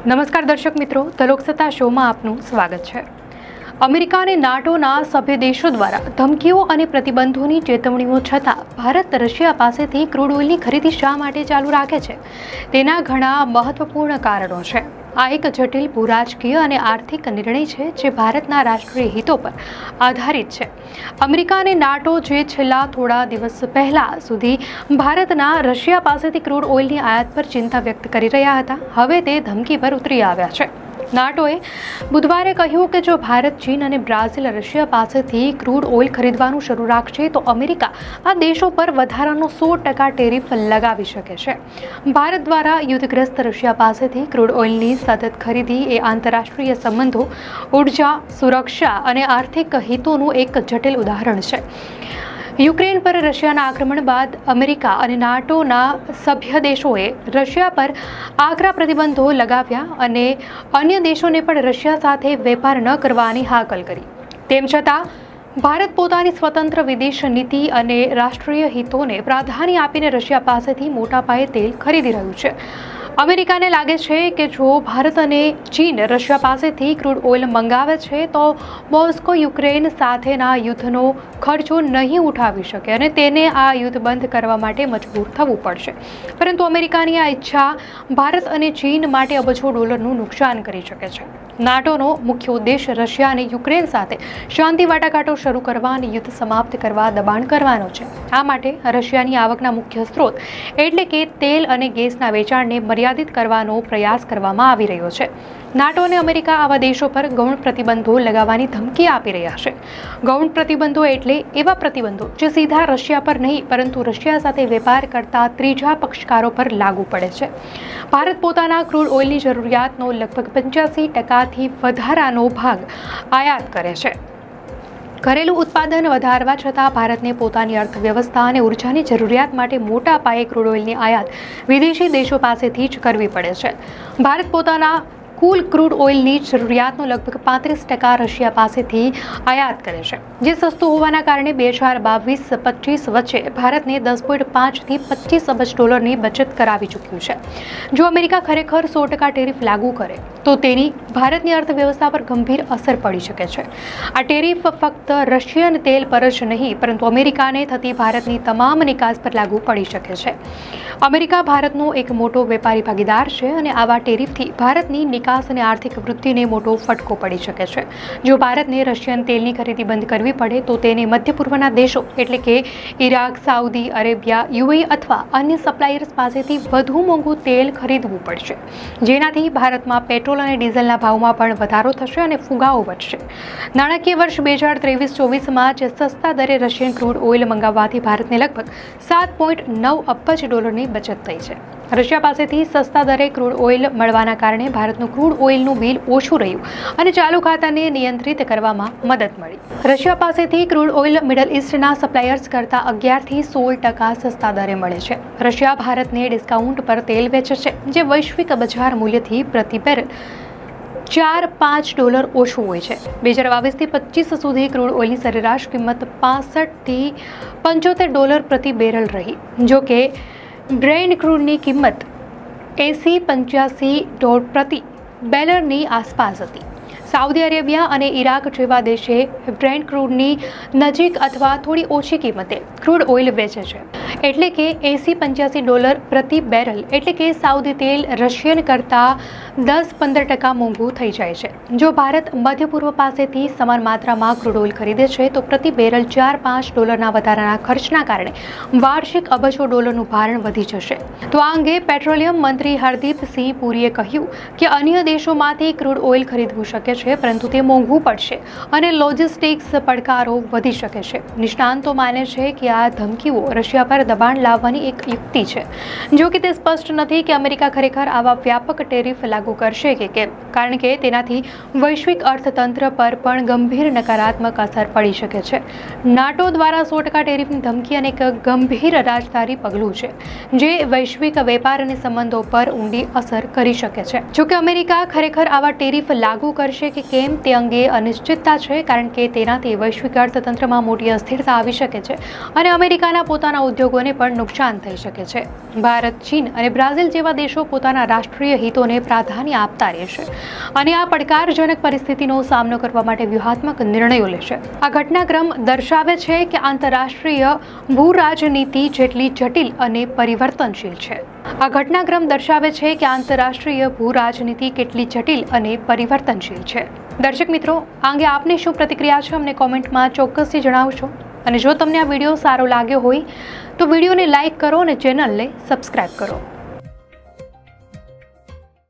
નમસ્કાર દર્શક મિત્રો, ધ લોકસત્તા શોમાં આપનું સ્વાગત છે। અમેરિકા અને નાટોના સભ્ય દેશો દ્વારા ધમકીઓ અને પ્રતિબંધોની ચેતવણીઓ છતાં ભારત રશિયા પાસેથી ક્રૂડ ઓઇલની ખરીદી શા માટે ચાલુ રાખે છે તેના ઘણા મહત્વપૂર્ણ કારણો છે। આ એક જટિલ ભૂરાજકીય અને આર્થિક નિર્ણય છે જે ભારતના રાષ્ટ્રીય હિતો પર આધારિત છે। અમેરિકા અને નાટો જે છેલ્લા થોડા દિવસ પહેલા સુધી ભારતના રશિયા પાસેથી ક્રૂડ ઓઇલની આયાત પર ચિંતા વ્યક્ત કરી રહ્યા હતા, હવે તે ધમકી પર ઉતરી આવ્યા છે। નાટોએ બુધવારે કહ્યું કે જો ભારત, ચીન અને બ્રાઝિલ રશિયા પાસેથી ક્રૂડ ઓઇલ ખરીદવાનું શરૂ રાખશે તો અમેરિકા આ દેશો પર વધારાનો 100% ટેરિફ લગાવી શકે છે। ભારત દ્વારા યુદ્ધગ્રસ્ત રશિયા પાસેથી ક્રૂડ ઓઇલની સતત ખરીદી એ આંતરરાષ્ટ્રીય સંબંધો, ઉર્જા, સુરક્ષા અને આર્થિક હિતોનું એક જટિલ ઉદાહરણ છે। યુક્રેન પર રશિયાના આક્રમણ બાદ અમેરિકા અને નાટોના સભ્ય દેશોએ રશિયા પર આકરા પ્રતિબંધો લગાવ્યા અને અન્ય દેશોને પણ રશિયા સાથે વેપાર ન કરવાની હાકલ કરી। તેમ છતાં ભારત પોતાની સ્વતંત્ર વિદેશ નીતિ અને રાષ્ટ્રીય હિતોને પ્રાધાન્ય આપીને રશિયા પાસેથી મોટા પાયે તેલ ખરીદી રહ્યું છે। અમેરિકાને લાગે છે કે જો ભારત અને ચીન રશિયા પાસેથી ક્રૂડ ઓઇલ મંગાવે છે તો મોસ્કો યુક્રેન સાથેના યુદ્ધનો ખર્ચો નહીં ઉઠાવી શકે અને તેને આ યુદ્ધ બંધ કરવા માટે મજબૂર થવું પડશે। પરંતુ અમેરિકાની આ ઈચ્છા ભારત અને ચીન માટે અબજો ડોલરનું નુકસાન કરી શકે છે। નાટોનો મુખ્ય ઉદ્દેશ રશિયા અને યુક્રેન સાથે શાંતિ વાટાઘાટો શરૂ કરવા અને યુદ્ધ સમાપ્ત કરવા દબાણ કરવાનો છે। આ માટે રશિયાની આવકના મુખ્ય સ્ત્રોત એટલે કે તેલ અને ગેસના વેચાણને મર્યાદિત કરવાનો પ્રયાસ કરવામાં આવી રહ્યો છે। નાટો અને અમેરિકા આવા દેશો પર ગૌણ પ્રતિબંધો લગાવવાની ધમકી આપી રહ્યા છે। ગૌણ પ્રતિબંધો એટલે એવા પ્રતિબંધો જે સીધા રશિયા પર નહીં પરંતુ રશિયા સાથે વેપાર કરતા ત્રીજા પક્ષકારો પર લાગુ પડે છે। ભારત પોતાના ક્રૂડ ઓઇલની જરૂરિયાતનો લગભગ 85%થી વધારાનો ભાગ આયાત કરે છે। ઘરેલું ઉત્પાદન વધારવા છતાં ભારતને પોતાની અર્થવ્યવસ્થા અને ઉર્જાની જરૂરિયાત માટે મોટા પાયે ક્રૂડ ઓઇલની આયાત વિદેશી દેશો પાસેથી જ કરવી પડે છે। ભારત પોતાના કુલ ક્રૂડ ઓઇલની જરૂરિયાતનો લગભગ 35% રશિયા પાસેથી આયાત કરે છે, જે સસ્તું હોવાના કારણે 2022-25 વચ્ચે ભારતને 10.5થી 25 અબજ ડોલરની બચત કરાવી ચૂક્યું છે। જો અમેરિકા ખરેખર 100% ટેરિફ લાગુ કરે તો તેની ભારતની અર્થવ્યવસ્થા પર ગંભીર અસર પડી શકે છે। આ ટેરિફ ફક્ત રશિયન તેલ પર જ નહીં પરંતુ અમેરિકાને થતી ભારતની તમામ નિકાસ પર લાગુ પડી શકે છે। અમેરિકા ભારતનો એક મોટો વેપારી ભાગીદાર છે અને આવા ટેરિફથી ભારતની નિકાસ અને આર્થિક વૃદ્ધિને મોટો ફટકો પડી શકે છે। જો ભારતને રશિયન તેલની ખરીદી બંધ કરવી પડે તો તેને મધ્ય પૂર્વના દેશો એટલે કે ઇરાક, સાઉદી અરેબિયા, યુએઈ અથવા અન્ય સપ્લાયર્સ પાસેથી વધુ મોંઘું તેલ ખરીદવું પડશે, જેનાથી ભારતમાં પેટ્રોલ અને ડીઝલના ભાવમાં પણ વધારો થશે અને ફુગાવો વધશે। નાણાકીય વર્ષ 2023-24માં જે સસ્તા દરે રશિયન ક્રૂડ ઓઇલ મંગાવવાથી ભારતને લગભગ 7.9 અબજ ડોલરની બચત થઈ છે। રશિયા પાસેથી સસ્તા દરે ક્રૂડ ઓઇલ મળવાના કારણે ભારતનું ક્રૂડ ઓઇલનું બિલ ઓછું રહ્યું અને ચાલુ ખાતાને નિયંત્રિત કરવામાં મદદ મળી। રશિયા પાસેથી ક્રૂડ ઓઇલ મિડલ ઇસ્ટના સપ્લાયર્સ કરતાં 11થી 16% સસ્તા દરે મળે છે। રશિયા ભારતને ડિસ્કાઉન્ટ પર તેલ વેચે છે, જે વૈશ્વિક બજાર મૂલ્યથી પ્રતિ બેરલ $4-5 ઓછું હોય છે। 2022-25 સુધી ક્રૂડ ઓઇલની સરેરાશ કિંમત $65થી $75 પ્રતિ બેરલ રહી, જો કે બ્રેન્ટ ક્રૂડની કિંમત $80-85 પ્રતિ બેરલની આસપાસ હતી। સાઉદી અરેબિયા અને ઇરાક જેવા દેશે બ્રેન્ટ ક્રૂડની નજીક અથવા થોડી ઓછી કિંમતે ક્રૂડ ઓઇલ વેચે છે, એટલે કે $80-85 પ્રતિ બેરલ, એટલે કે સાઉદી તેલ રશિયન કરતાં 10-15% મોંઘું થઈ જાય છે। જો ભારત મધ્ય પૂર્વ પાસેથી સમાન માત્રામાં ક્રૂડ ઓઇલ ખરીદે છે તો પ્રતિ બેરલ $4-5 વધારાના ખર્ચના કારણે વાર્ષિક અબજો ડોલરનું ભારણ વધી જશે। તો આ અંગે પેટ્રોલિયમ મંત્રી હરદીપસિંહ પુરીએ કહ્યું કે અન્ય દેશોમાંથી ક્રૂડ ઓઇલ ખરીદવું શક્ય છે, પરંતુ તે મોંઘું પડશે અને લોજિસ્ટિક્સ પડકારો વધી શકે છે। નિષ્ણાંતો માને છે કે આ ધમકીઓ રશિયા પર દબાણ લાવવાની એક યુક્તિ છે, જો કે તે સ્પષ્ટ નથી કે અમેરિકા ખરેખર આવા વ્યાપક ટેરિફ લાગુ કરશે કે કેમ, કારણ કે તેનાથી વૈશ્વિક અર્થતંત્ર પર પણ ગંભીર નકારાત્મક અસર પડી શકે છે। નાટો દ્વારા 100% ટેરિફની ધમકી અને એક ગંભીર રાજદારી પગલું છે, જે વૈશ્વિક વેપાર અને સંબંધો પર ઊંડી અસર કરી શકે છે। જો કે અમેરિકા ખરેખર આવા ટેરિફ લાગુ કરશે કે કેમ તે અંગે અનિશ્ચિતતા છે, કારણ કે તેનાથી વૈશ્વિક અર્થતંત્રમાં મોટી અસ્થિરતા આવી શકે છે અને અમેરિકાના પોતાના ઉદ્યોગોને પણ નુકસાન થઈ શકે છે. ભારત, ચીન અને બ્રાઝિલ જેવા દેશો પોતાના રાષ્ટ્રીય હિતોને પ્રાધાન્ય આપતા રહેશે અને આ પડકારજનક પરિસ્થિતિનો સામનો કરવા માટે વ્યૂહાત્મક નિર્ણયો લેશે. આ ઘટનાક્રમ દર્શાવે છે કે આંતરરાષ્ટ્રીય ભૂ રાજનીતિ જેટલી જટિલ અને પરિવર્તનશીલ છે. આ ઘટનાક્રમ દર્શાવે છે કે આંતરરાષ્ટ્રીય ભૂ રાજનીતિ કેટલી જટિલ અને પરિવર્તનશીલ છે. દર્શક મિત્રો, આ અંગે આપની શું પ્રતિક્રિયા છે અમને કોમેન્ટમાં ચોક્કસથી જણાવશો. અને જો તમને આ વિડીયો સારો લાગ્યો હોય તો વિડીયોને લાઇક કરો અને ચેનલને સબસ્ક્રાઇબ કરો.